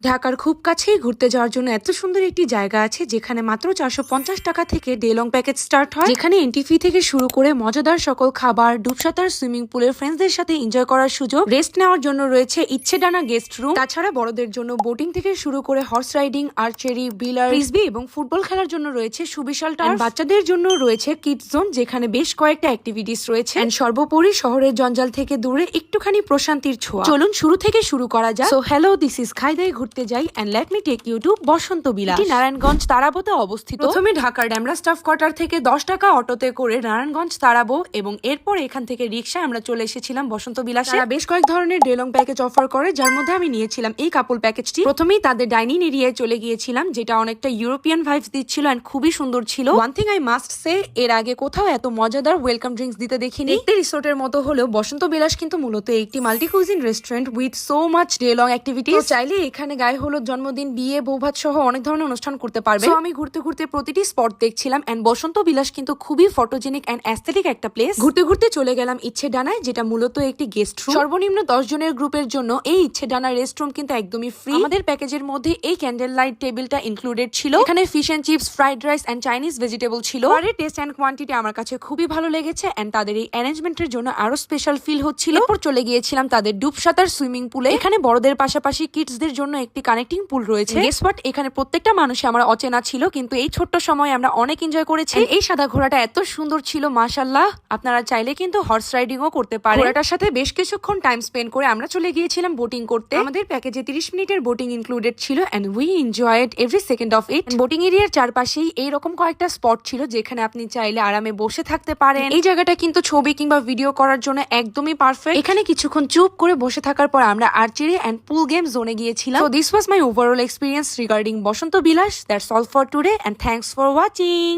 ঢাকার খুব কাছেই ঘুরতে যাওয়ার জন্য এত সুন্দর একটি জায়গা আছে যেখানে মাত্র 450 টাকা থেকে ডে লং প্যাকেজ স্টার্ট হয়, যেখানে এন্ট্রি ফি থেকে শুরু করে মজাদার সকল খাবার, ডুবসাঁতার, সুইমিং পুলের ফ্রেন্ডসদের সাথে এনজয় করার সুযোগ, রেস্ট নেওয়ার জন্য রয়েছে ইচ্ছেডানা গেস্ট রুম। তাছাড়া বড়দের জন্য বোটিং থেকে শুরু করে হর্স রাইডিং, আর্চারি, বিলার, ফ্রিসবি এবং ফুটবল খেলার জন্য রয়েছে সুবিশাল টার্ফ। বাচ্চাদের জন্য রয়েছে কিডস জোন, যেখানে বেশ কয়েকটা অ্যাক্টিভিটিস রয়েছে। এন্ড সর্বোপরি শহরের জঞ্জাল থেকে দূরে একটুখানি প্রশান্তির ছোঁয়া। চলুন শুরু থেকে শুরু করা যাক। সো হ্যালো, দিস ইজ খাইদাই ঘুরতে যাই and let me take you to Basanta Bilas. এটি নারায়ণগঞ্জ তারাবোতে অবস্থিত। প্রথমে ঢাকার ড্যামরা স্টাফ কোয়ার্টার থেকে 10 টাকা অটোতে করে নারায়ণগঞ্জ তারাবো এবং এরপর এখান থেকে রিক্সায় আমরা চলে এসেছিলাম বসন্ত বিলাসে। তারা বেশ কয়েক ধরনের ডে লং প্যাকেজ অফার করে, যার মধ্যে আমি নিয়েছিলাম এই কাপল প্যাকেজটি। প্রথমেই তাদের ডাইনিং এরিয়ায় চলে গিয়েছিলাম, যেটা অনেকটা ইউরোপিয়ান ভাইবস দিচ্ছিল এন্ড খুবই সুন্দর ছিল। One thing I must say, এর আগে কোথাও এত মজাদার ওয়েলকাম ড্রিঙ্কস দিতে দেখিনি। দেখতে রিসোর্টের মতো হলেও বসন্ত বিলাস কিন্তু মূলত একটি multi cuisine restaurant with so much day long activity. চাইলে এখানে গায়ে হলুদ, জন্মদিন, বিয়ে, বৌভাত সহ অনেক ধরনের অনুষ্ঠান করতে পারবে। তো আমি ঘুরতে ঘুরতে প্রতিটি স্পট দেখছিলাম এন্ড বসন্ত বিলাস কিন্তু খুবই ফটোজেনিক এন্ড অ্যাস্থেটিক একটা প্লেস। ঘুরতে ঘুরতে চলে গেলাম ইচ্ছেডানায়, যেটা মূলত একটি গেস্ট রুম। সর্বনিম্ন 10 জনের গ্রুপের জন্য এই ইচ্ছেডানা রেস্ট রুম কিন্তু একদমই ফ্রি। আমাদের প্যাকেজের মধ্যে এই ক্যান্ডেল লাইট টেবিলটা ইনক্লুডেড ছিল। এখানে fish and chips, fried rice and Chinese vegetable ছিল। আর টেস্ট এন্ড কোয়ান্টিটি আমার কাছে খুবই ভালো লেগেছে এন্ড তাদের এই অ্যারেঞ্জমেন্টের জন্য আরো স্পেশাল ফিল হচ্ছিল। এরপর চলে গিয়েছিলাম তাদের ডুবসাঁতার সুইমিং পুলে। এখানে বড়দের পাশাপাশি কিডসদের জন্য একটি কানেক্টিং পুল রয়েছে। গেস হোয়াট, এখানে প্রত্যেকটা মানুষই আমার অচেনা ছিল, কিন্তু এই ছোট্ট সময় আমরা অনেক এনজয় করেছি। এই সাদা ঘোড়াটা এত সুন্দর ছিল, মাশাআল্লাহ। আপনারা চাইলে কিন্তু হর্স রাইডিংও করতে পারেন। ঘোড়াটার সাথে বেশ কিছুক্ষণ টাইম স্পেন্ড করে আমরা চলে গিয়েছিলাম বোটিং করতে। আমাদের প্যাকেজে 30 মিনিটের বোটিং ইনক্লুডেড ছিল and we enjoyed every second of it. Boating এরিয়ার চারপাশেই এইরকম কয়েকটা স্পট ছিল যেখানে আপনি চাইলে আরামে বসে থাকতে পারেন। এই জায়গাটা কিন্তু ছবি কিংবা ভিডিও করার জন্য একদমই পারফেক্ট। এখানে কিছুক্ষণ চুপ করে বসে থাকার পর আমরা আর্চারি এন্ড পুল গেম জোনে গিয়েছিলাম। So this was my overall experience regarding Basanta Vilas. That's all for today and thanks for watching.